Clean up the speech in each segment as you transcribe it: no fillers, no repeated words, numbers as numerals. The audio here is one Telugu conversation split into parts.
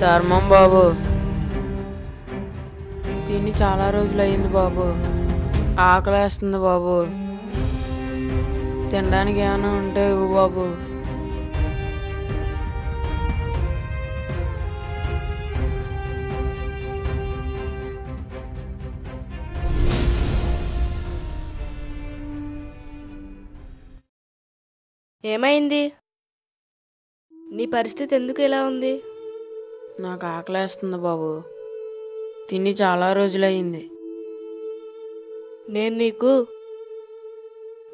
ధర్మం బాబు, తిని చాలా రోజులు అయింది బాబు. ఆకలేస్తుంది బాబు. తినడానికి ఏమైనా ఉంటే ఇవ్వు బాబు. ఏమైంది? నీ పరిస్థితి ఎందుకు ఇలా ఉంది? నాకు ఆకలేస్తుంది బాబు. తిని చాలా రోజులయ్యింది. నేను నీకు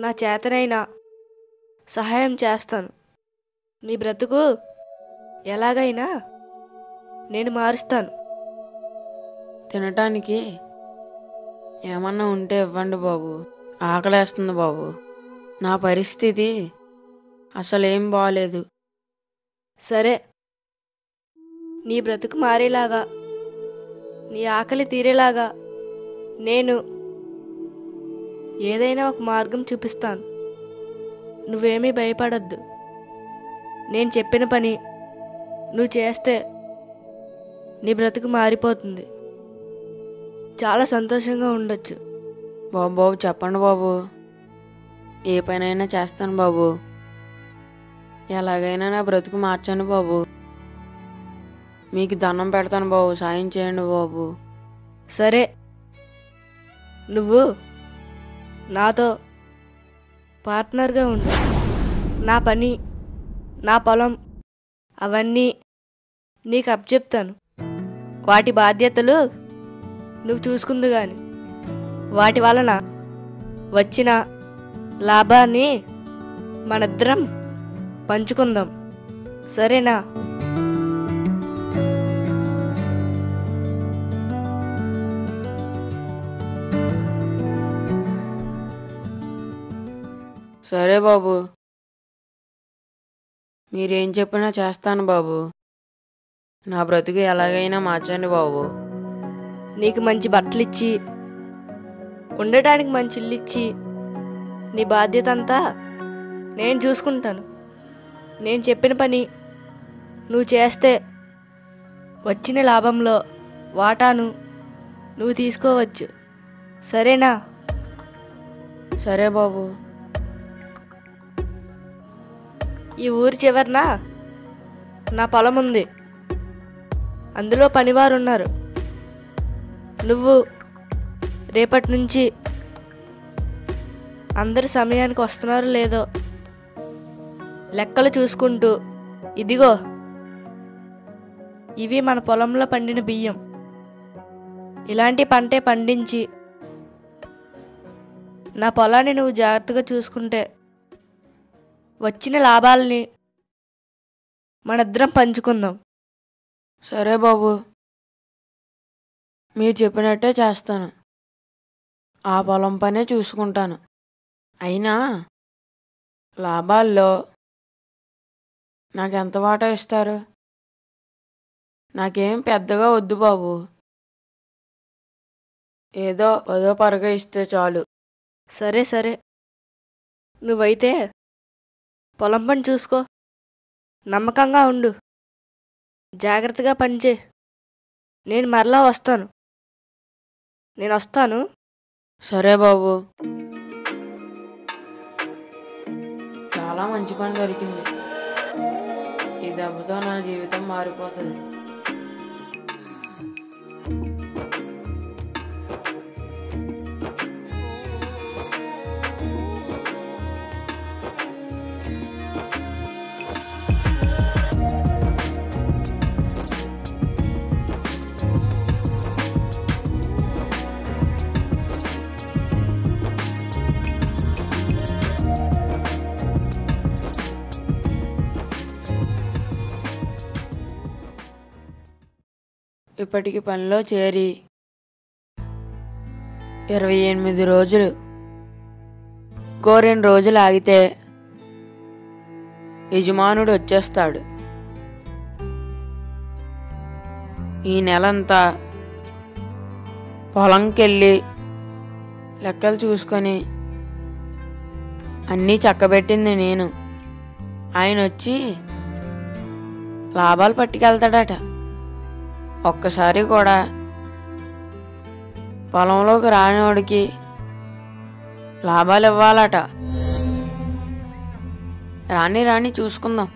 నా చేతనైనా సహాయం చేస్తాను. నీ బ్రతుకు ఎలాగైనా నేను మారుస్తాను. తినటానికి ఏమన్నా ఉంటే ఇవ్వండి బాబు. ఆకలేస్తుంది బాబు. నా పరిస్థితి అసలేం బాలేదు. సరే, నీ బ్రతుకు మారేలాగా, నీ ఆకలి తీరేలాగా నేను ఏదైనా ఒక మార్గం చూపిస్తాను. నువ్వేమీ భయపడొద్దు. నేను చెప్పిన పని నువ్వు చేస్తే నీ బ్రతుకు మారిపోతుంది. చాలా సంతోషంగా ఉండొచ్చు. బాబు బాబు చెప్పండి బాబు. ఏ పనైనా చేస్తాను బాబు. ఎలాగైనా నా బ్రతుకు మార్చండి బాబు. మీకు దండం పెడతాను బాబు. సాయం చేయండి బాబు. సరే, నువ్వు నాతో పార్ట్నర్గా ఉండు. నా పని, నా పొలం అవన్నీ నీకు అప్పచెప్తాను. వాటి బాధ్యతలు నువ్వు చూసుకుందు గాని వాటి వలన వచ్చిన లాభాన్ని మనిద్దరం పంచుకుందాం. సరేనా? సరే బాబు, మీరేం చెప్పినా చేస్తాను బాబు. నా బ్రతుకు ఎలాగైనా మార్చండి బాబు. నీకు మంచి బట్టలు ఇచ్చి, ఉండటానికి మంచి ఇల్లు ఇచ్చి, నీ బాధ్యత అంతా నేను చూసుకుంటాను. నేను చెప్పిన పని నువ్వు చేస్తే వచ్చిన లాభంలో వాటాను నువ్వు తీసుకోవచ్చు. సరేనా? సరే బాబు. ఈ ఊరి చివరన నా పొలం ఉంది. అందులో పనివారు ఉన్నారు. నువ్వు రేపటి నుంచి అందరు సమయానికి వస్తున్నారో లేదో లెక్కలు చూసుకుంటూ, ఇదిగో ఇవి మన పొలంలో పండిన బియ్యం, ఇలాంటి పంటే పండించి నా పొలాన్ని నువ్వు జాగ్రత్తగా చూసుకుంటే వచ్చిన లాభాలని మనిద్దరం పంచుకుందాం. సరే బాబు, మీరు చెప్పినట్టే చేస్తాను. ఆ పొలం పనే చూసుకుంటాను. అయినా లాభాల్లో నాకెంత వాటా ఇస్తారు? నాకేం పెద్దగా వద్దు బాబు. ఏదో పదో పరగా ఇస్తే చాలు. సరే సరే, నువ్వైతే పొలం పని చూసుకో. నమ్మకంగా ఉండు. జాగ్రత్తగా పనిచే. నేను మరలా వస్తాను. నేను వస్తాను. సరే బాబు. చాలా మంచి పని దొరికింది. ఈ దెబ్బతో నా జీవితం మారిపోతుంది. ఇప్పటికి పనిలో చేరి 28 రోజులు. ఇంకో 2 రోజులు ఆగితే యజమానుడు వచ్చేస్తాడు. ఈ నెలంతా పొలంకెళ్ళి లెక్కలు చూసుకొని అన్నీ చక్కబెట్టింది నేను. ఆయన వచ్చి లాభాలు పట్టుకెళ్తాడట. ఒక్కసారి కూడా పొలంలోకి రానివాడికి లాభాలు ఇవ్వాలట. రాని చూసుకుందాం.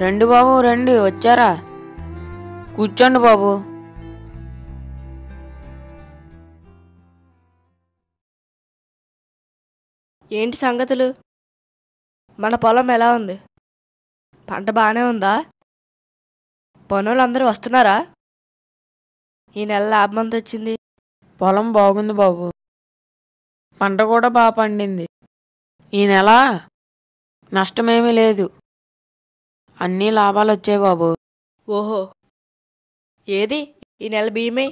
రండి బాబు, రండి. వచ్చారా? కూర్చోండి బాబు. ఏంటి సంగతులు? మన పొలం ఎలా ఉంది? పంట బాగానే ఉందా? పనులు అందరూ వస్తున్నారా? ఈ నెల లాభం ఎంత వచ్చింది? పొలం బాగుంది బాబు. పంట కూడా బాగా పండింది. ఈ నెల నష్టమేమీ లేదు. అన్నీ లాభాలు వచ్చాయి బాబు. ఓహో, ఏది ఈ నెల బియ్యమే?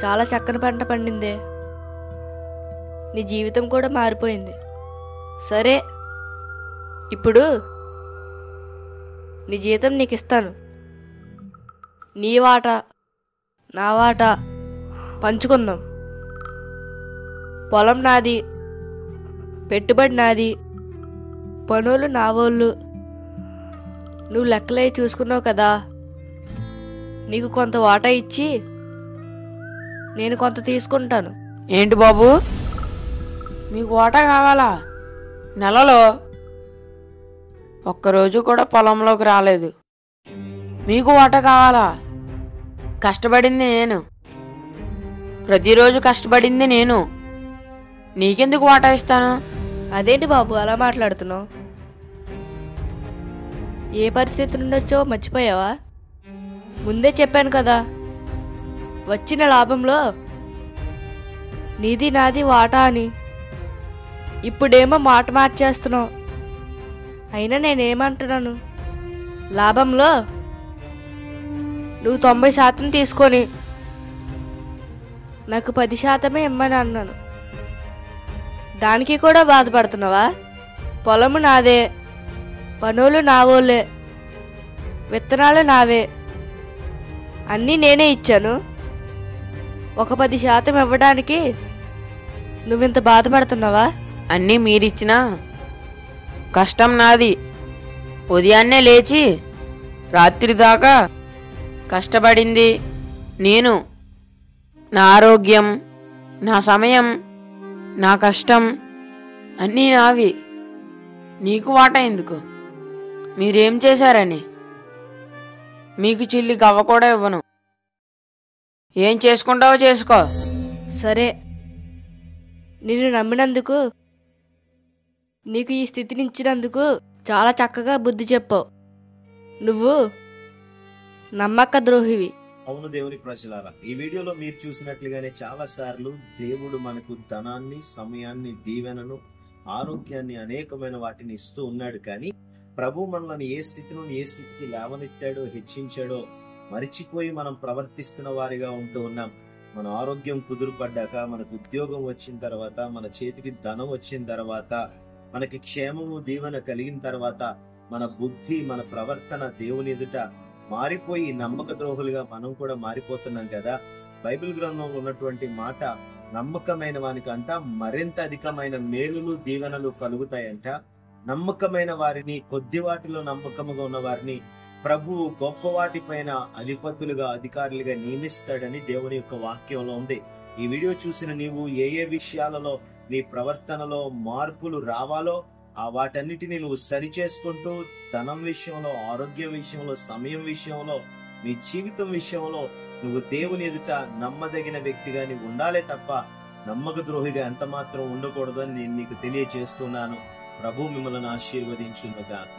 చాలా చక్కని పంట పండిందే. నీ జీవితం కూడా మారిపోయింది. సరే, ఇప్పుడు నీ జీతం నీకు ఇస్తాను. నీ వాటా నా వాటా పంచుకుందాం. పొలం నాది, పెట్టుబడి నాది, పనులు నా వాళ్ళు. నువ్వు లెక్కలే చూసుకున్నావు కదా. నీకు కొంత వాటా ఇచ్చి నేను కొంత తీసుకుంటాను. ఏంటి బాబు, మీకు వాటా కావాలా? నెలలో ఒక్కరోజు కూడా పొలంలోకి రాలేదు, మీకు వాటా కావాలా? కష్టపడింది నేను, ప్రతిరోజు కష్టపడింది నేను. నీకెందుకు వాటా ఇస్తాను? అదేంటి బాబు అలా మాట్లాడుతున్నావు? ఏ పరిస్థితి నుండి వచ్చావో మర్చిపోయావా? ముందే చెప్పాను కదా, వచ్చిన లాభంలో నీది నాది వాటా అని. ఇప్పుడేమో మాట మార్చేస్తున్నావు. అయినా నేనేమంటున్నాను, లాభంలో నువ్వు 90% తీసుకొని నాకు 10% ఇమ్మని అన్నాను. దానికి కూడా బాధపడుతున్నావా? పొలము నాదే, పనులు నా వాళ్ళే, విత్తనాలు నావే, అన్నీ నేనే ఇచ్చాను. ఒక 10% ఇవ్వడానికి నువ్వింత బాధపడుతున్నావా? అన్నీ మీరిచ్చినా కష్టం నాది. ఉదయాన్నే లేచి రాత్రి దాకా కష్టపడింది నేను. నా ఆరోగ్యం, నా సమయం, నా కష్టం అన్నీ నావి. నీకు వాటా ఎందుకు? మీరేం చేశారని? మీకు చిల్లి గవ్వ కూడా ఇవ్వను. ఏం చేసుకుంటావో చేసుకో. సరే, నిన్ను నమ్మినందుకు, నీకు ఈ స్థితిని ఇచ్చినందుకు చాలా చక్కగా బుద్ధి చెప్పావు. నువ్వు నమ్మక ద్రోహివి. అవును దేవుని ప్రజలారా, ఈ వీడియోలో మీరు చూసినట్లుగానే చాలా సార్లు దేవుడు మనకు ధనాన్ని, సమయాన్ని, దీవెనను, ఆరోగ్యాన్ని, అనేకమైన వాటిని ఇస్తూ ఉన్నాడు. కానీ ప్రభు మనల్ని ఏ స్థితి నుండి ఏ స్థితికి లేవనెత్తాడో, హెచ్చించాడో మరిచిపోయి మనం ప్రవర్తిస్తున్న వారిగా ఉంటూ ఉన్నాం. మన ఆరోగ్యం కుదురుపడ్డాక, మనకు ఉద్యోగం వచ్చిన తర్వాత, మన చేతికి ధనం వచ్చిన తర్వాత, మనకి క్షేమము దీవెన కలిగిన తర్వాత మన బుద్ధి, మన ప్రవర్తన దేవుని ఎదుట మారిపోయి నమ్మక ద్రోహులుగా మనం కూడా మారిపోతున్నాం కదా. బైబిల్ గ్రంథంలో ఉన్నటువంటి మాట, నమ్మకమైన వానికంట మరింత అధికమైన మేలులు దీవెనలు కలుగుతాయంట. నమ్మకమైన వారిని, కొద్ది వాటిలో నమ్మకముగా ఉన్న వారిని ప్రభువు గొప్ప వాటిపైన అధిపతులుగా, అధికారులుగా నియమిస్తాడని దేవుని యొక్క వాక్యంలో ఉంది. ఈ వీడియో చూసిన నీవు ఏ ఏ విషయాలలో నీ ప్రవర్తనలో మార్పులు రావాలో ఆ వాటన్నిటిని నువ్వు సరి చేసుకుంటూ, ధనం విషయంలో, ఆరోగ్యం విషయంలో, సమయం విషయంలో, నీ జీవితం విషయంలో నువ్వు దేవుని ఎదుట నమ్మదగిన వ్యక్తిగా నీవు ఉండాలే తప్ప నమ్మక ద్రోహిగా ఎంత మాత్రం ఉండకూడదు అని నేను నీకు తెలియజేస్తున్నాను. ప్రభు మిమ్మల్ని ఆశీర్వదించును గాక.